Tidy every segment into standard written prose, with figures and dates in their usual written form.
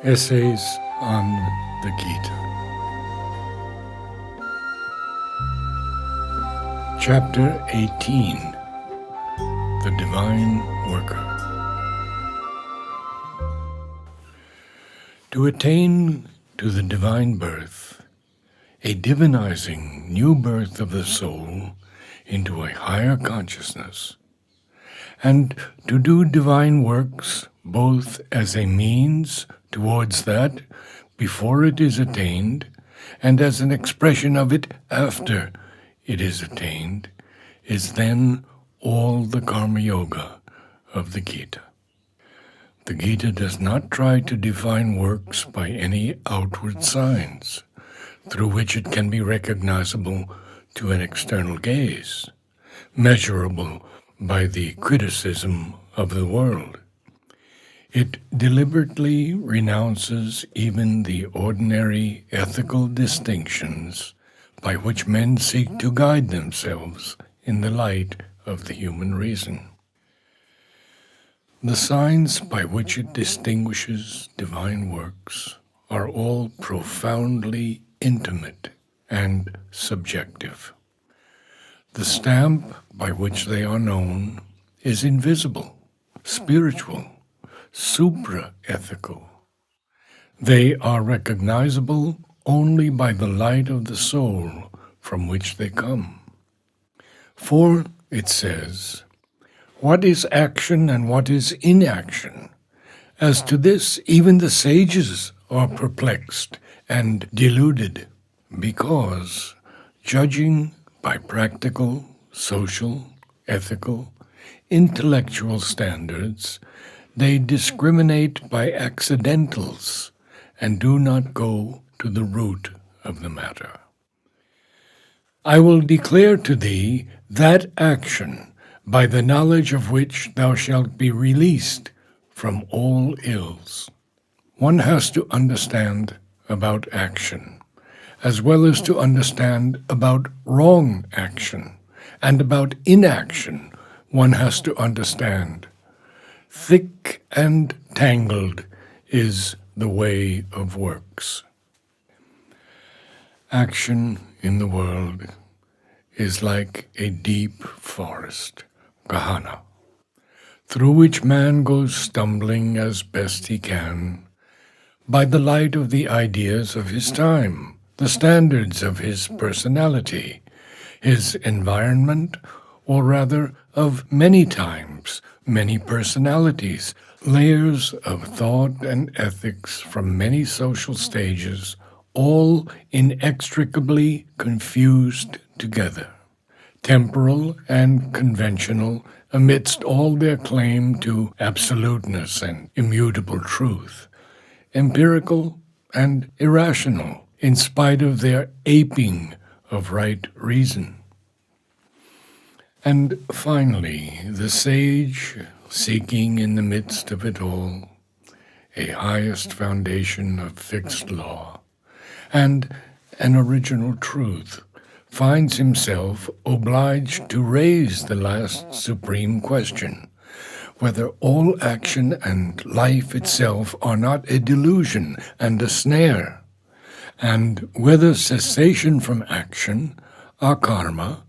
Essays on the Gita. Chapter 18. The Divine Worker. To attain to the divine birth, a divinizing new birth of the soul into a higher consciousness, and to do divine works both as a means towards that before it is attained, and as an expression of it after it is attained, is then all the Karma Yoga of the Gita. The Gita does not try to define works by any outward signs through which it can be recognizable to an external gaze, measurable by the criticism of the world. It deliberately renounces even the ordinary ethical distinctions by which men seek to guide themselves in the light of the human reason. The signs by which it distinguishes divine works are all profoundly intimate and subjective. The stamp by which they are known is invisible, spiritual, supra-ethical. They are recognizable only by the light of the soul from which they come. For, it says, what is action and what is inaction? As to this, even the sages are perplexed and deluded, because, judging by practical, social, ethical, intellectual standards, they discriminate by accidentals and do not go to the root of the matter. I will declare to thee that action by the knowledge of which thou shalt be released from all ills. One has to understand about action, as well as to understand about wrong action, and about inaction one has to understand. Thick and tangled is the way of works. Action in the world is like a deep forest, Gahana, through which man goes stumbling as best he can, by the light of the ideas of his time, the standards of his personality, his environment, or rather of many times, many personalities, layers of thought and ethics from many social stages, all inextricably confused together, temporal and conventional amidst all their claim to absoluteness and immutable truth, empirical and irrational in spite of their aping of right reason. And finally, the sage, seeking in the midst of it all a highest foundation of fixed law and an original truth, finds himself obliged to raise the last supreme question, whether all action and life itself are not a delusion and a snare, and whether cessation from action, akarma,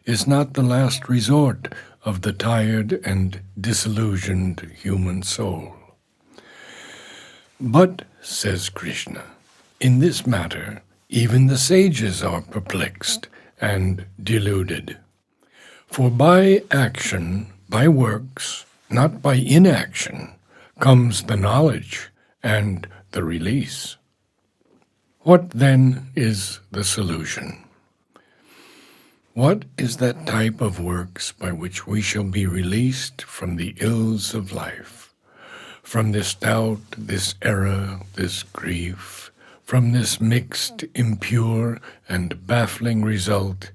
is not the last resort of the tired and disillusioned human soul. But, says Krishna, in this matter, even the sages are perplexed and deluded. For by action, by works, not by inaction, comes the knowledge and the release. What then is the solution? What is that type of works by which we shall be released from the ills of life, from this doubt, this error, this grief, from this mixed, impure, and baffling result,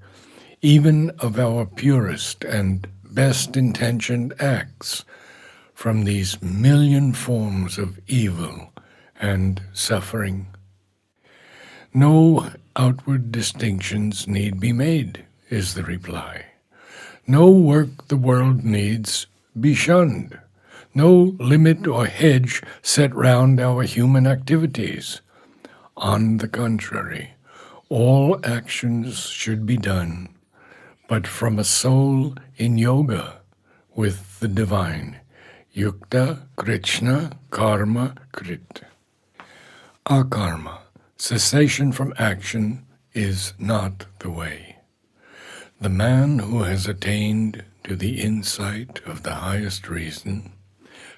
even of our purest and best-intentioned acts, from these million forms of evil and suffering? No outward distinctions need be made, is the reply. No work the world needs be shunned. no limit or hedge set round our human activities. On the contrary, all actions should be done, but from a soul in yoga with the divine. Yukta Krishna Karma Krit. Akarma, cessation from action, is not the way. The man who has attained to the insight of the highest reason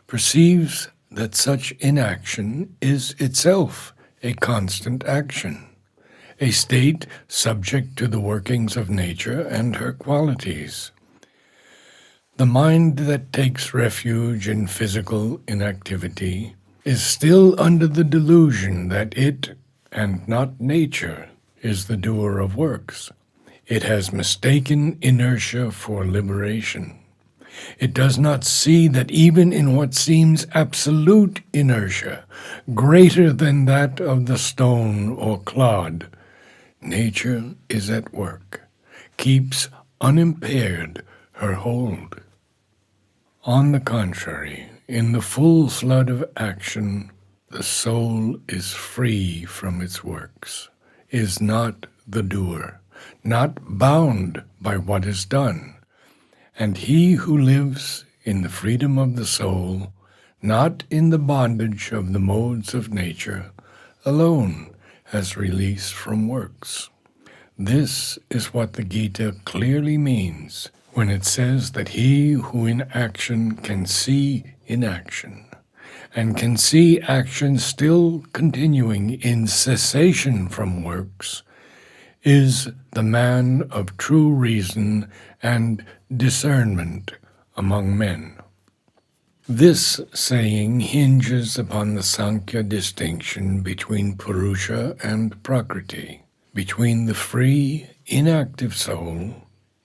perceives that such inaction is itself a constant action, a state subject to the workings of nature and her qualities. The mind that takes refuge in physical inactivity is still under the delusion that it, and not nature, is the doer of works. It has mistaken inertia for liberation. It does not see that even in what seems absolute inertia, greater than that of the stone or clod, nature is at work, keeps unimpaired her hold. On the contrary, in the full flood of action, the soul is free from its works, is not the doer, not bound by what is done. And he who lives in the freedom of the soul, not in the bondage of the modes of nature, alone has release from works. This is what the Gita clearly means when it says that he who in action can see inaction, and can see action still continuing in cessation from works, is the man of true reason and discernment among men. This saying hinges upon the Sankhya distinction between Purusha and Prakriti, between the free, inactive soul,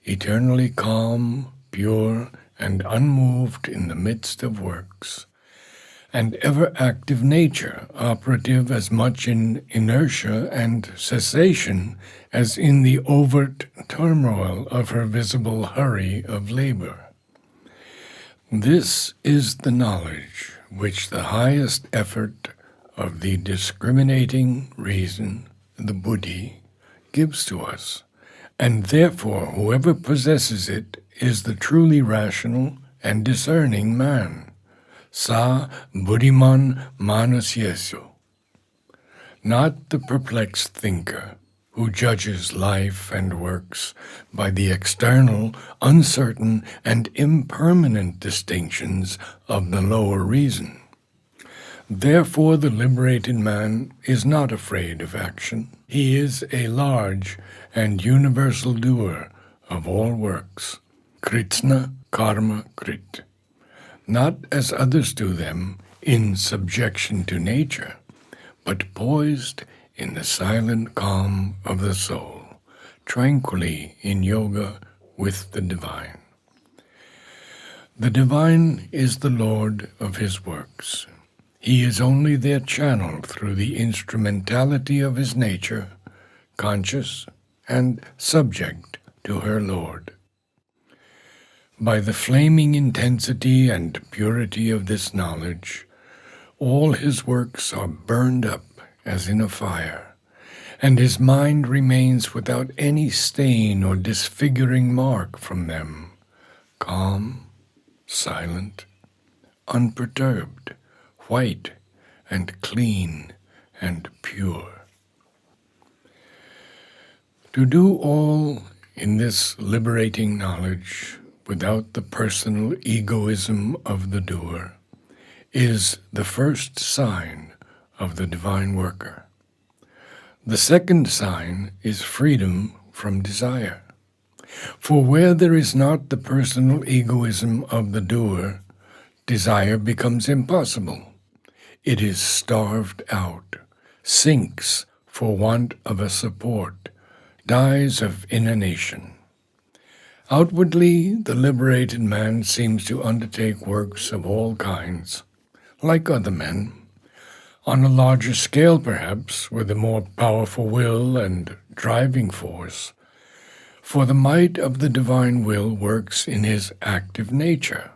eternally calm, pure, and unmoved in the midst of works, and ever-active nature, operative as much in inertia and cessation as in the overt turmoil of her visible hurry of labor. This is the knowledge which the highest effort of the discriminating reason, the buddhi, gives to us, and therefore whoever possesses it is the truly rational and discerning man. Sa buddhiman manasyesu, not the perplexed thinker who judges life and works by the external, uncertain, and impermanent distinctions of the lower reason. Therefore the liberated man is not afraid of action. He is a large and universal doer of all works, kritsna karma krit, not as others do them in subjection to nature, but poised in the silent calm of the soul, tranquilly in yoga with the divine. The divine is the Lord of his works. He is only their channel through the instrumentality of his nature, conscious and subject to her Lord. By the flaming intensity and purity of this knowledge, all his works are burned up as in a fire, and his mind remains without any stain or disfiguring mark from them, calm, silent, unperturbed, white and clean and pure. To do all in this liberating knowledge without the personal egoism of the doer is the first sign of the divine worker. The second sign is freedom from desire. For where there is not the personal egoism of the doer, desire becomes impossible. It is starved out, sinks for want of a support, dies of inanition. Outwardly, the liberated man seems to undertake works of all kinds, like other men, on a larger scale perhaps, with a more powerful will and driving force, for the might of the divine will works in his active nature.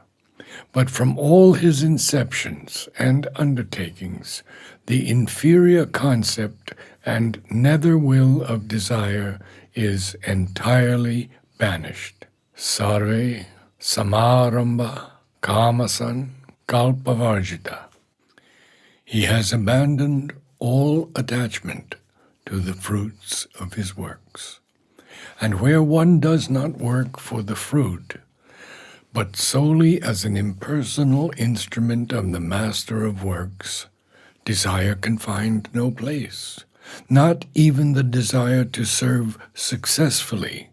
But from all his inceptions and undertakings, the inferior concept and nether will of desire is entirely banished. Sarve samaramba kamasan kalpavarjita. He has abandoned all attachment to the fruits of his works. And where one does not work for the fruit, but solely as an impersonal instrument of the master of works, desire can find no place, not even the desire to serve successfully.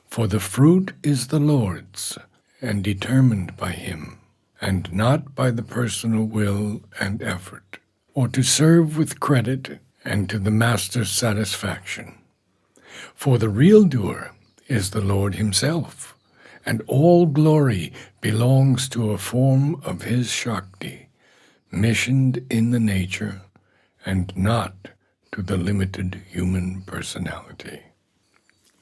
For the fruit is the Lord's, and determined by him, and not by the personal will and effort, or to serve with credit and to the master's satisfaction. For the real doer is the Lord himself, and all glory belongs to a form of his Shakti, missioned in the nature, and not to the limited human personality.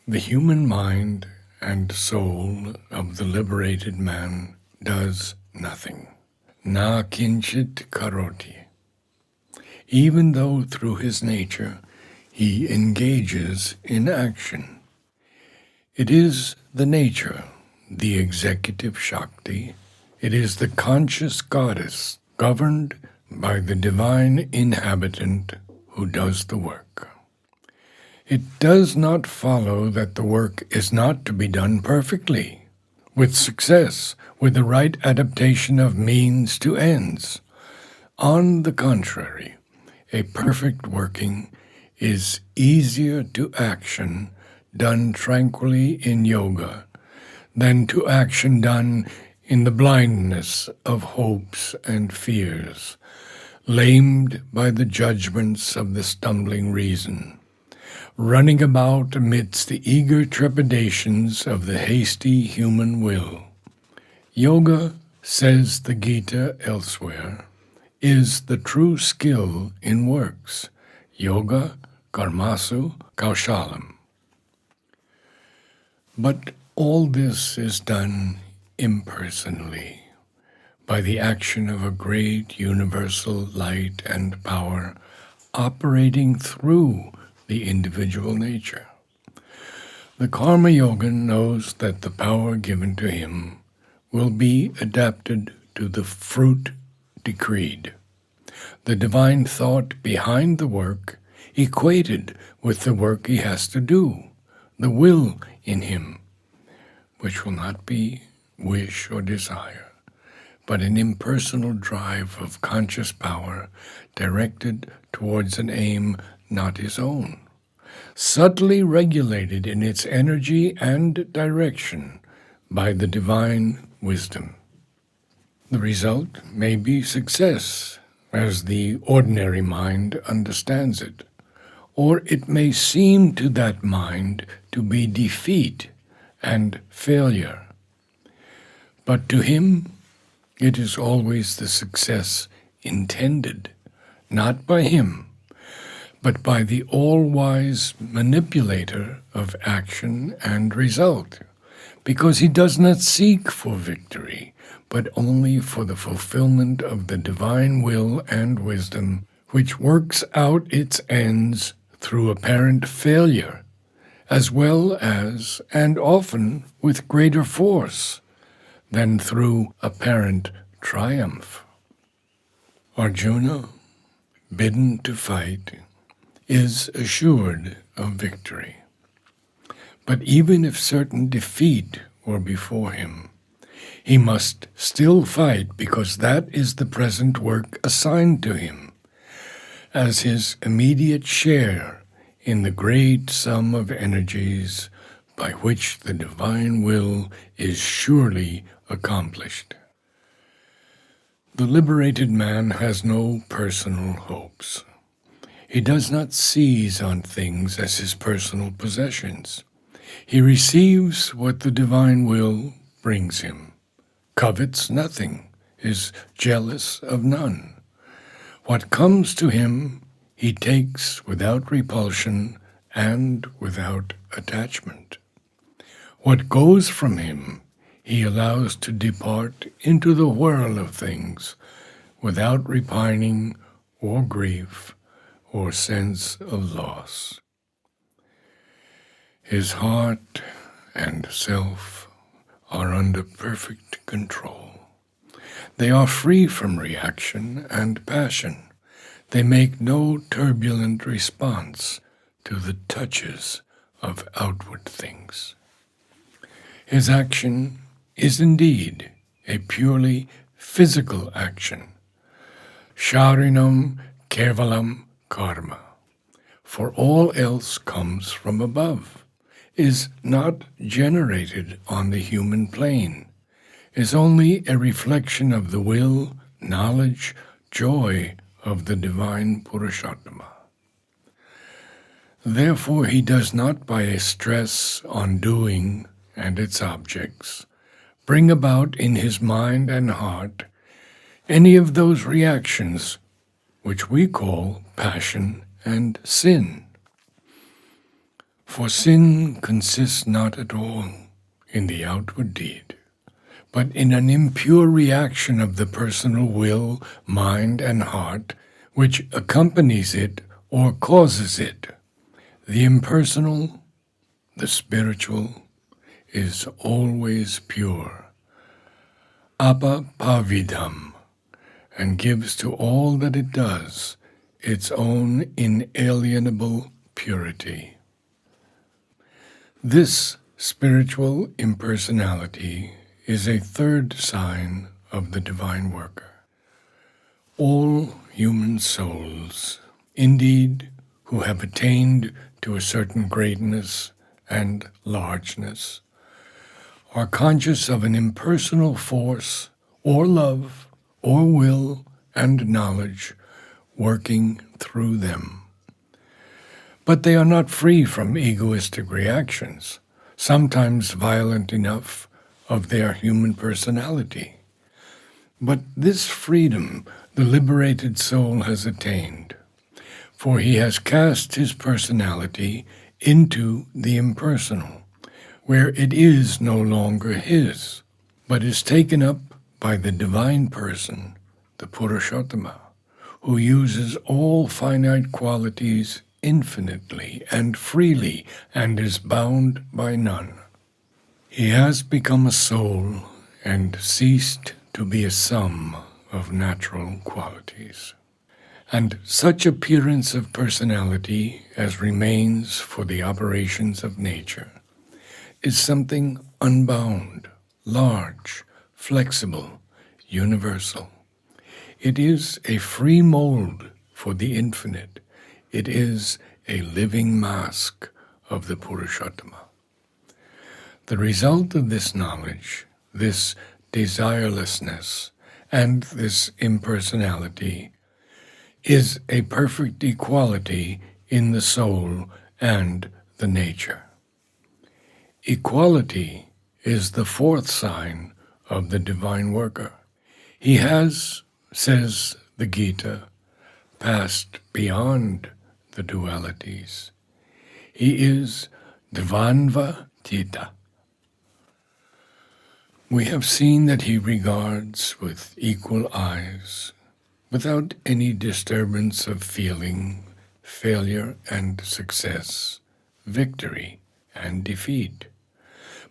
The human mind and soul of the liberated man does nothing. Na kinchit karoti. Even though through his nature he engages in action. It is the nature, the executive Shakti. It is the conscious goddess governed by the divine inhabitant who does the work. It does not follow that the work is not to be done perfectly, with success, with the right adaptation of means to ends. On the contrary, a perfect working is easier to action done tranquilly in yoga than to action done in the blindness of hopes and fears, lamed by the judgments of the stumbling reason, running about amidst the eager trepidations of the hasty human will. Yoga, says the Gita elsewhere, is the true skill in works. Yoga karmasu kaushalam. But all this is done impersonally, by the action of a great universal light and power operating through the individual nature. The Karma Yogan knows that the power given to him will be adapted to the fruit decreed. The divine thought behind the work equated with the work he has to do, the will in him, which will not be wish or desire, but an impersonal drive of conscious power directed towards an aim not his own, subtly regulated in its energy and direction by the divine wisdom. The result may be success, as the ordinary mind understands it, or it may seem to that mind to be defeat and failure. But to him, it is always the success intended, not by him, but by the all-wise manipulator of action and result, because he does not seek for victory, but only for the fulfillment of the divine will and wisdom, which works out its ends through apparent failure, as well as, and often with greater force, than through apparent triumph. Arjuna, bidden to fight, is assured of victory. But even if certain defeat were before him, he must still fight, because that is the present work assigned to him, as his immediate share in the great sum of energies by which the divine will is surely accomplished. The liberated man has no personal hopes. He does not seize on things as his personal possessions. He receives what the divine will brings him, covets nothing, is jealous of none. What comes to him, he takes without repulsion and without attachment. What goes from him, he allows to depart into the whirl of things without repining or grief or sense of loss. His heart and self are under perfect control. They are free from reaction and passion. They make no turbulent response to the touches of outward things. His action is indeed a purely physical action. Sharinam kevalam karma. For all else comes from above, is not generated on the human plane, is only a reflection of the will, knowledge, joy of the divine Purushottama. Therefore he does not, by a stress on doing and its objects, bring about in his mind and heart any of those reactions which we call passion and sin. For sin consists not at all in the outward deed, but in an impure reaction of the personal will, mind, and heart, which accompanies it or causes it. The impersonal, the spiritual, is always pure, apapavidam, and gives to all that it does its own inalienable purity. This spiritual impersonality is a third sign of the divine worker. All human souls, indeed, who have attained to a certain greatness and largeness, are conscious of an impersonal force or love or will and knowledge working through them. But they are not free from egoistic reactions, sometimes violent enough of their human personality. But this freedom the liberated soul has attained, for he has cast his personality into the impersonal, where it is no longer his, but is taken up by the divine person, the Purushottama, who uses all finite qualities infinitely and freely and is bound by none. He has become a soul and ceased to be a sum of natural qualities. And such appearance of personality as remains for the operations of nature is something unbound, large, flexible, universal. It is a free mold for the infinite. It is a living mask of the Purushottama. The result of this knowledge, this desirelessness, and this impersonality is a perfect equality in the soul and the nature. Equality is the fourth sign of the divine worker. He has, says the Gita, passed beyond the dualities. He is Dvanva Tita. We have seen that he regards with equal eyes, without any disturbance of feeling, failure and success, victory and defeat.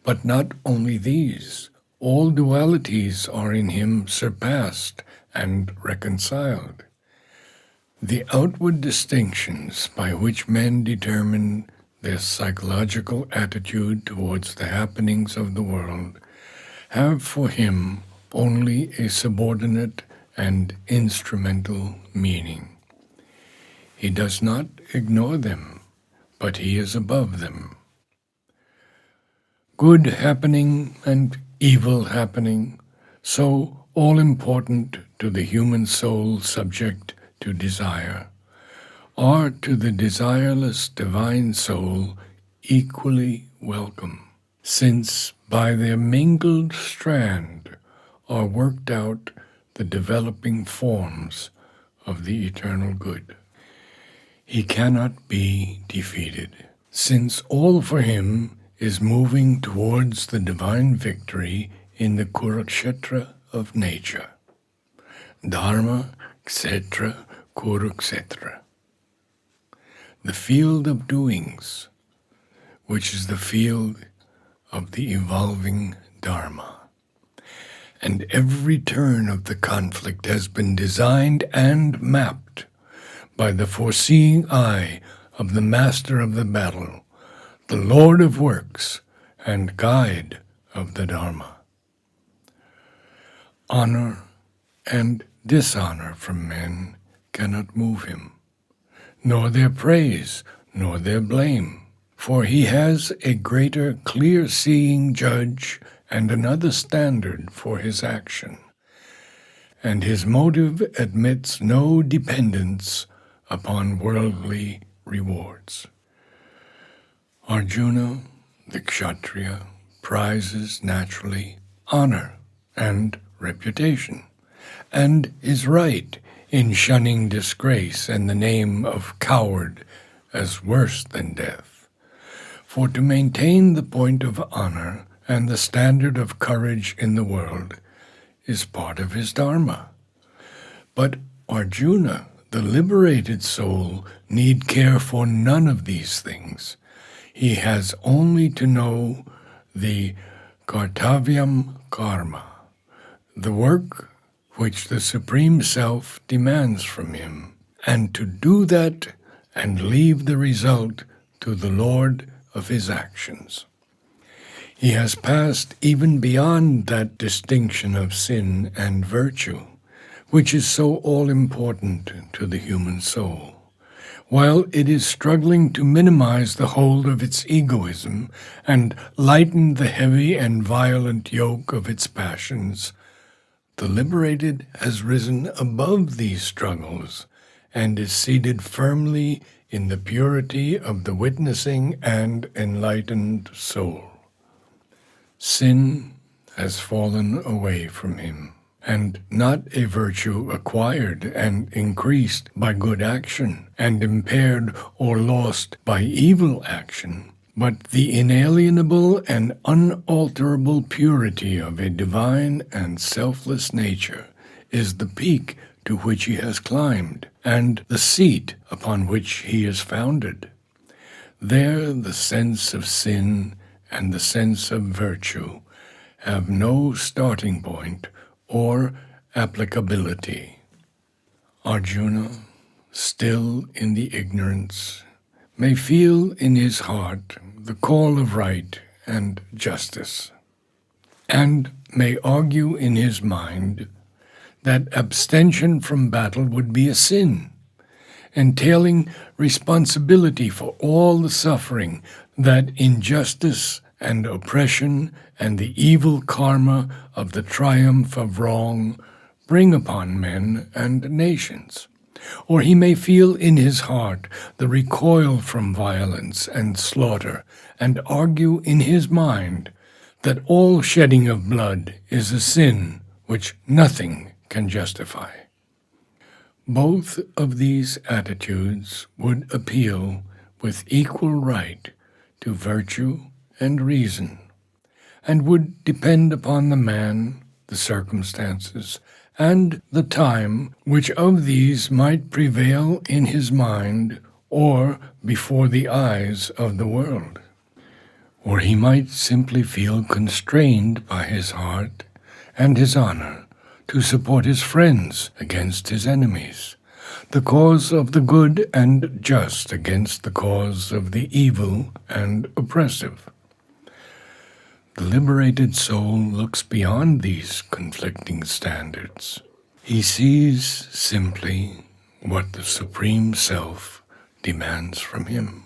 But not only these, all dualities are in him surpassed and reconciled. The outward distinctions by which men determine their psychological attitude towards the happenings of the world have for him only a subordinate and instrumental meaning. He does not ignore them, but he is above them. Good happening and evil happening, so all important to the human soul subject to desire, are to the desireless divine soul equally welcome, since by their mingled strand are worked out the developing forms of the eternal good. He cannot be defeated, since all for him is moving towards the divine victory in the Kurukshetra of nature. Dharma, Kshetra, Kurukshetra. The field of doings, which is the field of the evolving Dharma. And every turn of the conflict has been designed and mapped by the foreseeing eye of the master of the battle, the Lord of works and guide of the Dharma. Honor and dishonor from men cannot move him, nor their praise, nor their blame, for he has a greater clear-seeing judge and another standard for his action, and his motive admits no dependence upon worldly rewards. Arjuna, the Kshatriya, prizes naturally honor and reputation, and is right in shunning disgrace and the name of coward as worse than death. For to maintain the point of honor and the standard of courage in the world is part of his dharma. But Arjuna, the liberated soul, need care for none of these things. He has only to know the kartavyam karma, the work which the Supreme Self demands from him, and to do that and leave the result to the Lord of his actions. He has passed even beyond that distinction of sin and virtue, which is so all-important to the human soul. While it is struggling to minimize the hold of its egoism and lighten the heavy and violent yoke of its passions, the liberated has risen above these struggles and is seated firmly in the purity of the witnessing and enlightened soul. Sin has fallen away from him, and not a virtue acquired and increased by good action, and impaired or lost by evil action, but the inalienable and unalterable purity of a divine and selfless nature is the peak to which he has climbed, and the seat upon which he is founded. There the sense of sin and the sense of virtue have no starting point or applicability. Arjuna, still in the ignorance, may feel in his heart the call of right and justice, and may argue in his mind that abstention from battle would be a sin, entailing responsibility for all the suffering that injustice and oppression and the evil karma of the triumph of wrong bring upon men and nations. Or he may feel in his heart the recoil from violence and slaughter, and argue in his mind that all shedding of blood is a sin which nothing can justify. Both of these attitudes would appeal with equal right to virtue and reason, and would depend upon the man, the circumstances, and the time which of these might prevail in his mind or before the eyes of the world. Or he might simply feel constrained by his heart and his honor to support his friends against his enemies, the cause of the good and just against the cause of the evil and oppressive. The liberated soul looks beyond these conflicting standards. He sees simply what the Supreme Self demands from him,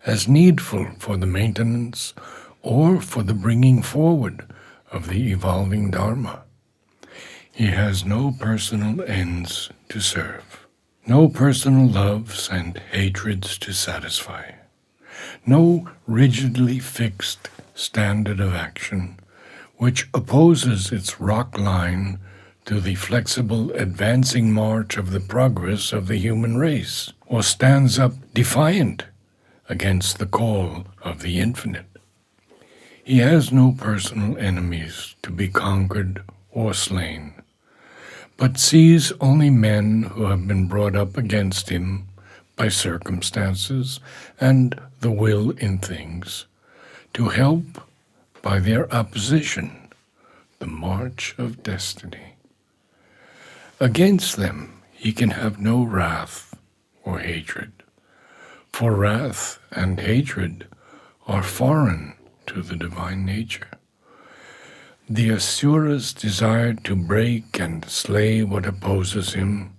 as needful for the maintenance or for the bringing forward of the evolving Dharma. He has no personal ends to serve, no personal loves and hatreds to satisfy, no rigidly fixed standard of action which opposes its rock line to the flexible advancing march of the progress of the human race, or stands up defiant against the call of the infinite. He has no personal enemies to be conquered or slain, but sees only men who have been brought up against him by circumstances and the will in things, to help by their opposition the march of destiny. Against them he can have no wrath or hatred, for wrath and hatred are foreign to the divine nature. The Asura's desire to break and slay what opposes him,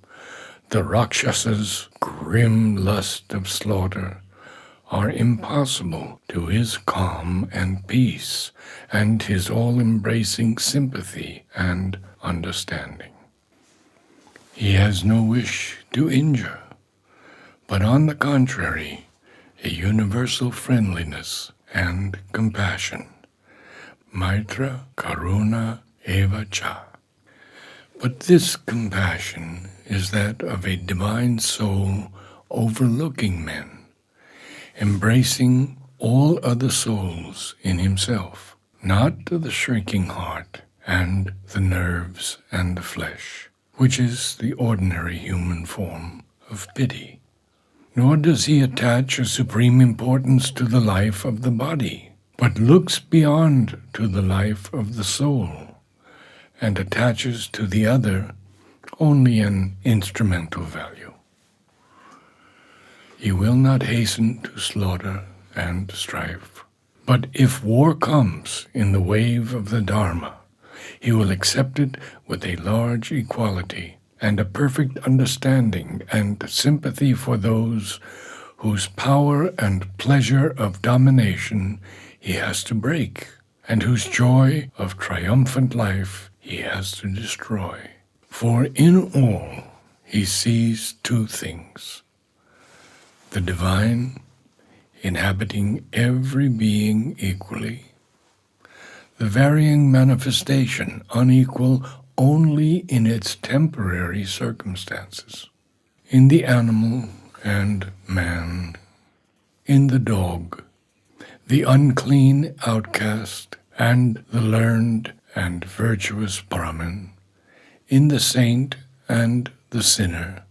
the Rakshasa's grim lust of slaughter, are impossible to his calm and peace and his all-embracing sympathy and understanding. He has no wish to injure, but on the contrary, a universal friendliness and compassion. Maitra Karuna Eva Cha. But this compassion is that of a divine soul overlooking men, embracing all other souls in himself, not to the shrinking heart and the nerves and the flesh, which is the ordinary human form of pity. Nor does he attach a supreme importance to the life of the body, but looks beyond to the life of the soul, and attaches to the other only an instrumental value. He will not hasten to slaughter and strife, but if war comes in the wave of the Dharma, he will accept it with a large equality and a perfect understanding and sympathy for those whose power and pleasure of domination he has to break, and whose joy of triumphant life he has to destroy. For in all he sees two things: the divine inhabiting every being equally, the varying manifestation unequal only in its temporary circumstances, in the animal and man, in the dog, the unclean outcast, and the learned and virtuous Brahmin, in the saint and the sinner,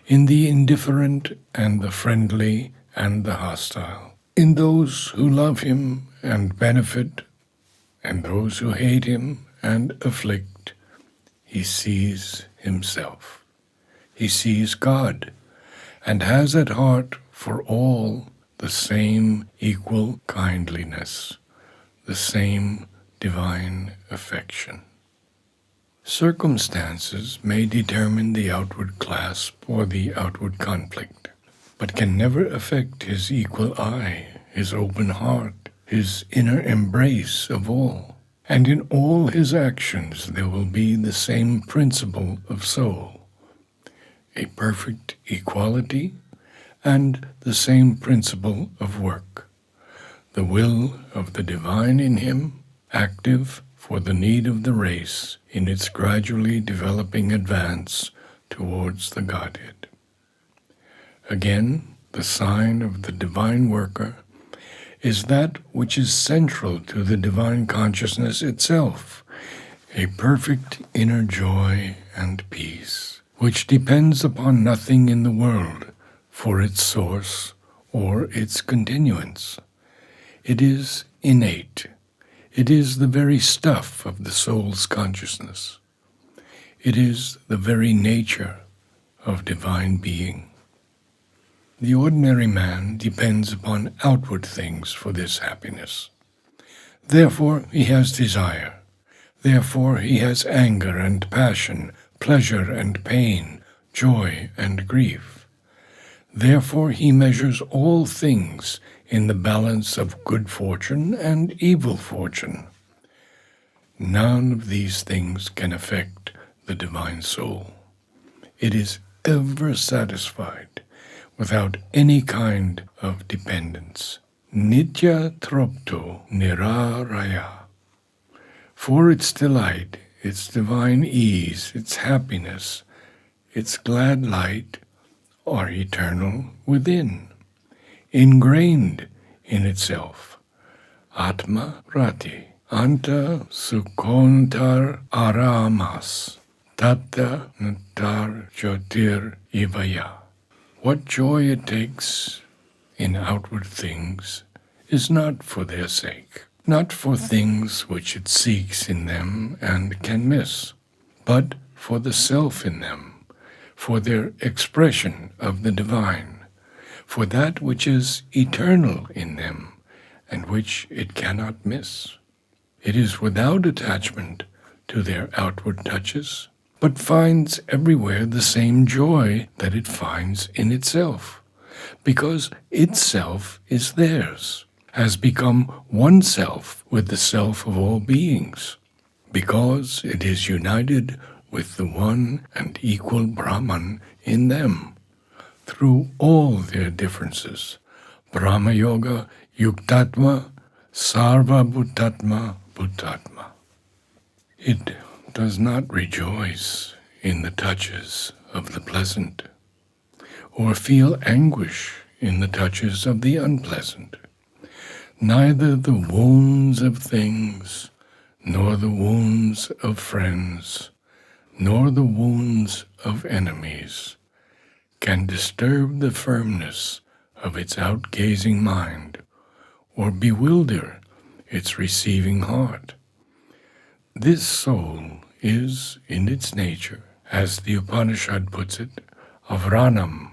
in the indifferent and the friendly and the hostile, in those who love him and benefit, and those who hate him and afflict. He sees himself. He sees God, and has at heart for all the same equal kindliness, the same divine affection. Circumstances may determine the outward clasp or the outward conflict, but can never affect his equal eye, his open heart, his inner embrace of all. And in all his actions there will be the same principle of soul, a perfect equality, and the same principle of work, the will of the divine in him, active for the need of the race in its gradually developing advance towards the Godhead. Again, the sign of the divine worker is that which is central to the divine consciousness itself, a perfect inner joy and peace, which depends upon nothing in the world for its source or its continuance. It is innate. It is the very stuff of the soul's consciousness. It is the very nature of divine being. The ordinary man depends upon outward things for this happiness. Therefore he has desire. Therefore he has anger and passion, pleasure and pain, joy and grief. Therefore he measures all things in the balance of good fortune and evil fortune. None of these things can affect the divine soul. It is ever satisfied, without any kind of dependence. Nitya tropto niraraya. For its delight, its divine ease, its happiness, its glad light are eternal within, ingrained in itself, Atma Rati, Anta Sukontar Aramas, Tatta Natar Jyotir Ivaya. What joy it takes in outward things is not for their sake, not for things which it seeks in them and can miss, but for the self in them, for their expression of the divine, for that which is eternal in them and which it cannot miss. It is without attachment to their outward touches, but finds everywhere the same joy that it finds in itself, because itself is theirs, has become one self with the self of all beings, because it is united with the one and equal Brahman in them, through all their differences. Brahma Yoga Yuktatma Sarva Bhutatma Bhutatma. It does not rejoice in the touches of the pleasant, or feel anguish in the touches of the unpleasant. Neither the wounds of things, nor the wounds of friends, nor the wounds of enemies can disturb the firmness of its outgazing mind, or bewilder its receiving heart. This soul is, in its nature, as the Upanishad puts it, avranam,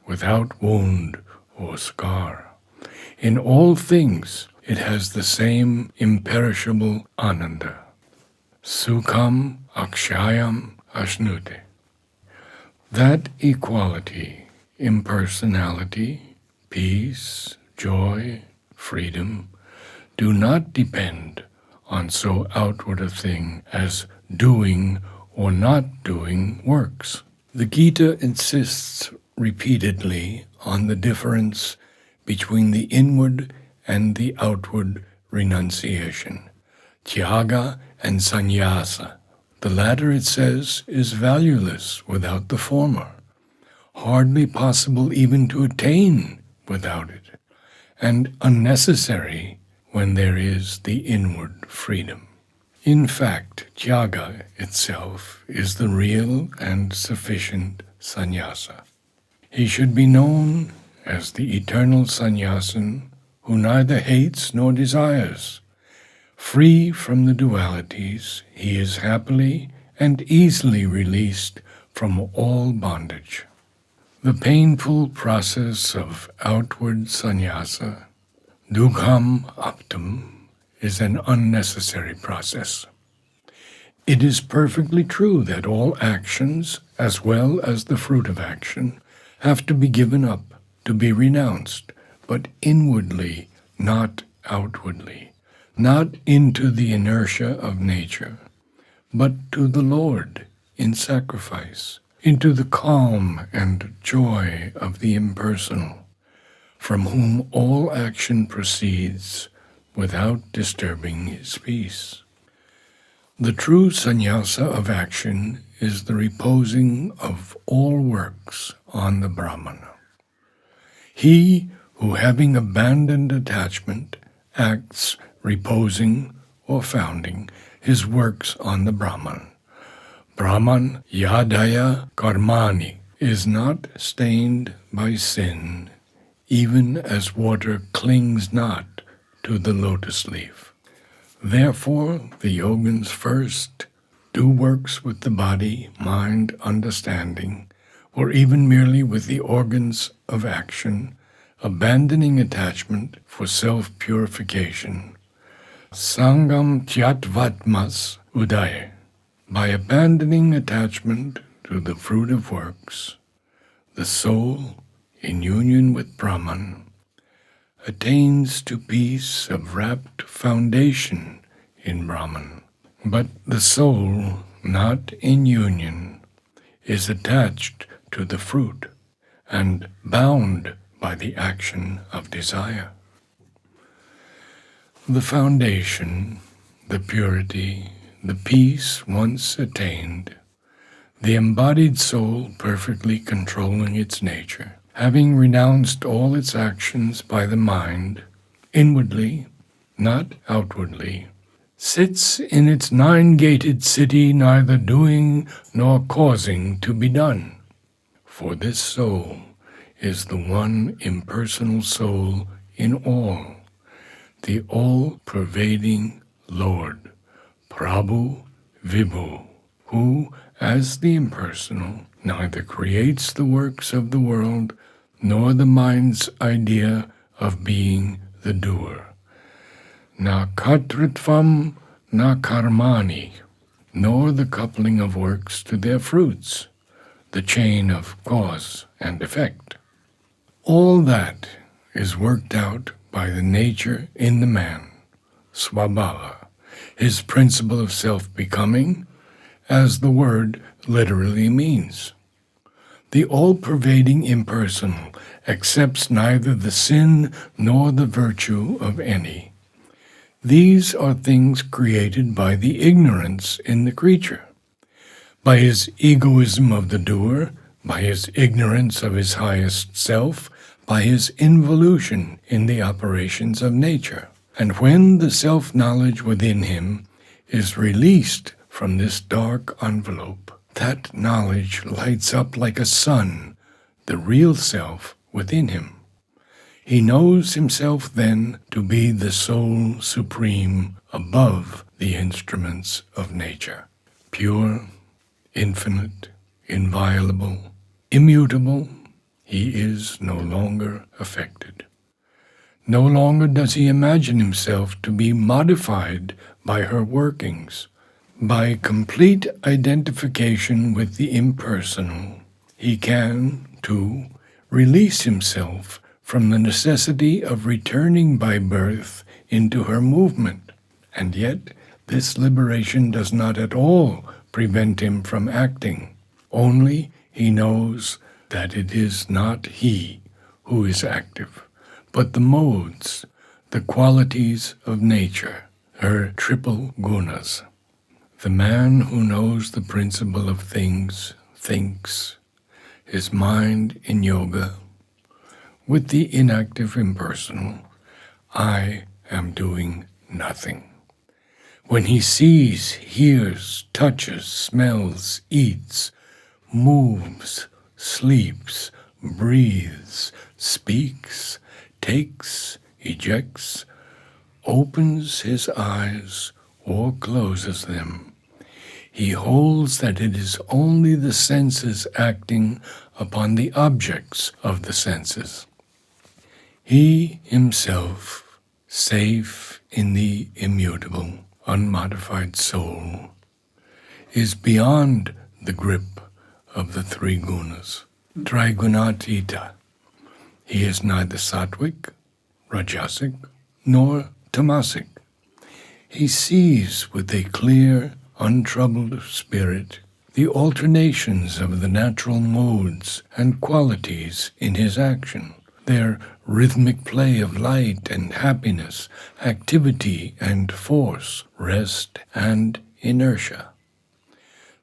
without wound or scar. In all things, it has the same imperishable ananda. Sukham akshayam ashnute. That equality, impersonality, peace, joy, freedom, do not depend on so outward a thing as doing or not doing works. The Gita insists repeatedly on the difference between the inward and the outward renunciation, tyaga and sannyasa. The latter, it says, is valueless without the former, hardly possible even to attain without it, and unnecessary when there is the inward freedom. In fact, tyaga itself is the real and sufficient sannyasa. He should be known as the eternal sannyasin who neither hates nor desires. Free from the dualities, he is happily and easily released from all bondage. The painful process of outward sannyasa, dukham aptam, is an unnecessary process. It is perfectly true that all actions, as well as the fruit of action, have to be given up, to be renounced, but inwardly, not outwardly, not into the inertia of nature, but to the Lord in sacrifice, into the calm and joy of the impersonal, from whom all action proceeds without disturbing his peace. The true sannyasa of action is the reposing of all works on the Brahmana. He who, having abandoned attachment, acts reposing or founding his works on the Brahman. Brahman yadaya karmani is not stained by sin, even as water clings not to the lotus leaf. Therefore, the yogins first do works with the body, mind, understanding, or even merely with the organs of action, abandoning attachment for self-purification. Sangam tyatvatmas udaye. By abandoning attachment to the fruit of works, the soul, in union with Brahman, attains to peace of rapt foundation in Brahman. But the soul, not in union, is attached to the fruit and bound by the action of desire. The foundation, the purity, the peace once attained, the embodied soul perfectly controlling its nature, having renounced all its actions by the mind, inwardly, the soul, in union with Brahman, attains to peace of rapt foundation in Brahman. But the soul, not in union, is attached to the fruit and bound by the action of desire. The foundation, the purity, the peace once attained, the embodied soul perfectly controlling its nature, having renounced all its actions by the mind, not outwardly, sits in its 9-gated city, neither doing nor causing to be done. For this soul is the one impersonal soul in all, the all-pervading Lord, Prabhu Vibhu, who, as the impersonal, neither creates the works of the world nor the mind's idea of being the doer. Na kartritvam, na karmani, nor the coupling of works to their fruits, the chain of cause and effect. All that is worked out by the nature in the man, swabhava, his principle of self-becoming, as the word literally means. The all-pervading impersonal accepts neither the sin nor the virtue of any. These are things created by the ignorance in the creature, by his egoism of the doer, by his ignorance of his highest self, by his involution in the operations of nature. And when the self-knowledge within him is released from this dark envelope, that knowledge lights up like a sun, the real self within him. He knows himself then to be the soul supreme above the instruments of nature, pure, infinite, inviolable, immutable. He is no longer affected. No longer does he imagine himself to be modified by her workings. By complete identification with the impersonal, he can, too, release himself from the necessity of returning by birth into her movement. And yet, this liberation does not at all prevent him from acting. Only he knows that it is not he who is active, but the modes, the qualities of nature, her triple gunas. The man who knows the principle of things thinks, his mind in yoga, with the inactive impersonal, I am doing nothing. When he sees, hears, touches, smells, eats, moves, sleeps, breathes, speaks, takes, ejects, opens his eyes or closes them, he holds that it is only the senses acting upon the objects of the senses. He himself, safe in the immutable, unmodified soul, is beyond the grip of the three gunas, trigunatita. He is neither sattvic, rajasic, nor tamasic. He sees with a clear, untroubled spirit the alternations of the natural modes and qualities in his action, their rhythmic play of light and happiness, activity and force, rest and inertia.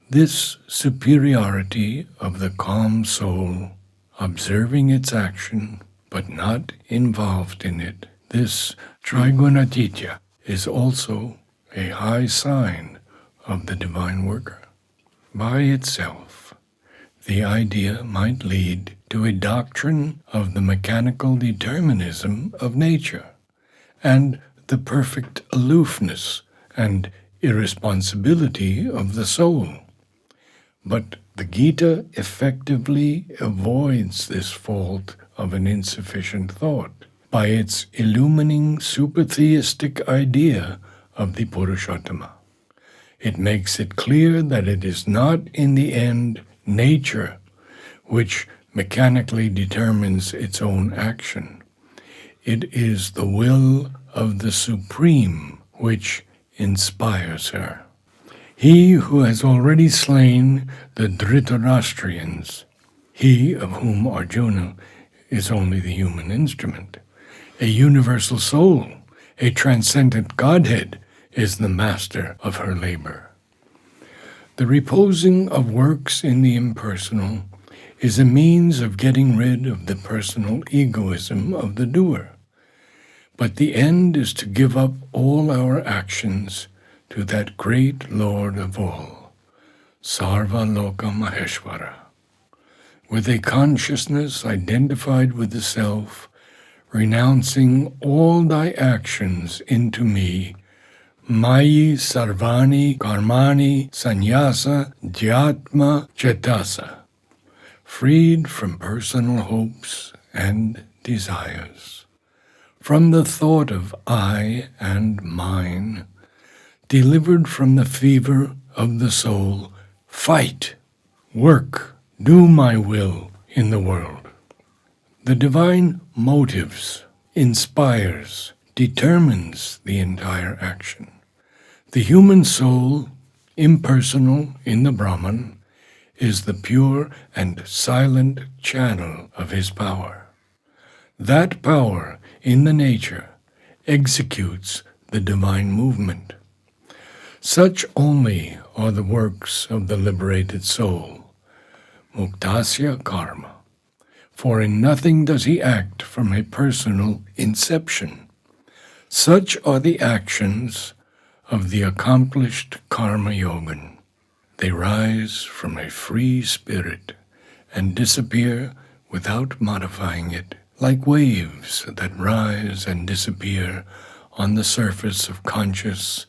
This superiority of the calm soul, observing its action but not involved in it, this trigunatitya is also a high sign of the divine worker. By itself, the idea might lead to a doctrine of the mechanical determinism of nature and the perfect aloofness and irresponsibility of the soul. But the Gita effectively avoids this fault of an insufficient thought by its illumining supertheistic idea of the Purushottama. It makes it clear that it is not in the end nature which mechanically determines its own action. It is the will of the Supreme which inspires her. He who has already slain the Dhritarashtrians, he of whom Arjuna is only the human instrument, a universal soul, a transcendent Godhead, is the master of her labor. The reposing of works in the impersonal is a means of getting rid of the personal egoism of the doer. But the end is to give up all our actions to that great Lord of all, Sarva Loka Maheshwara. With a consciousness identified with the self, renouncing all thy actions into me, Mayi Sarvani Karmani Sannyasa Jyatma Chetasa, freed from personal hopes and desires, from the thought of I and mine, delivered from the fever of the soul, fight, work, do my will in the world. The divine motives inspires, determines the entire action. The human soul, impersonal in the Brahman, is the pure and silent channel of his power. That power in the nature executes the divine movement. Such only are the works of the liberated soul, muktasya karma, for in nothing does he act from a personal inception. Such are the actions of the accomplished karma yogan. They rise from a free spirit and disappear without modifying it, like waves that rise and disappear on the surface of conscious,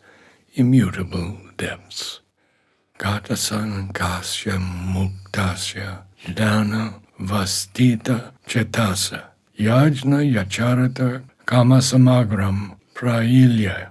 immutable depths. Gatasan kasya muktasya dana vastita chetasa yajna yacharata kamasamagram prailya